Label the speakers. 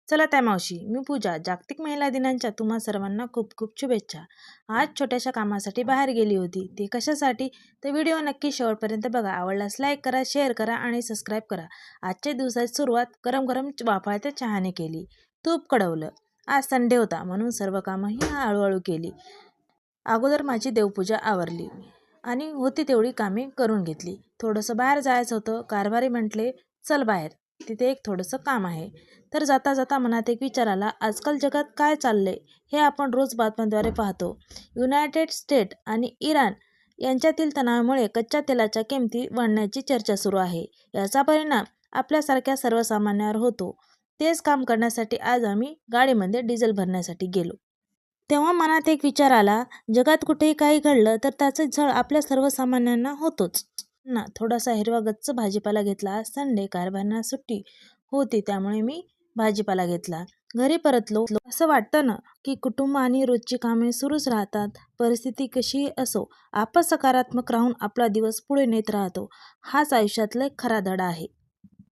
Speaker 1: चला ताई मावशी, मी पूजा. जागतिक महिला दिनाच्या तुम्हा सर्वांना खूप खूप शुभेच्छा. आज छोट्याशा कामासाठी बाहेर गेली होती. ते कशासाठी? तर व्हिडिओ नक्की शेवटपर्यंत बघा. आवडल्यास लाईक करा, शेअर करा आणि सबस्क्राईब करा. आजच्या दिवसाची सुरुवात गरम गरम वाफाळत्या चहाने केली. तूप कडवलं. आज संडे होता म्हणून सर्व कामंही हळूहळू केली. अगोदर माझी देवपूजा आवरली आणि होती तेवढी कामे करून घेतली. थोडंसं बाहेर जायचं होतं. कारभारी म्हटले, चल बाहेर, तिथे एक थोडंसं काम आहे. तर जाता जाता मनात एक विचार आला, आजकाल जगात काय चाललंय हे आपण रोज बातम्यांद्वारे पाहतो. युनायटेड स्टेट आणि इराण यांच्यातील तणावामुळे कच्च्या तेलाच्या किमती वाढण्याची चर्चा सुरू आहे. याचा परिणाम आपल्यासारख्या सर्वसामान्यांवर होतो. तेच काम करण्यासाठी आज आम्ही गाडीमध्ये डिझेल भरण्यासाठी गेलो. तेव्हा मनात एक विचार आला, जगात कुठेही काही घडलं तर त्याचं झळ आपल्या सर्वसामान्यांना होतोच ना. थोडासा हिरवा गच्च भाजीपाला घेतला. आज संडे, कारभाऱ्यांना सुट्टी होती त्यामुळे मी भाजीपाला घेतला. घरी परतलो. असं वाटतं ना की कुटुंब आणि रोजची कामे सुरूच राहतात. परिस्थिती कशीही असो, आपण सकारात्मक राहून आपला दिवस पुढे नेत राहतो. हाच आयुष्यातला एक खरा धडा आहे.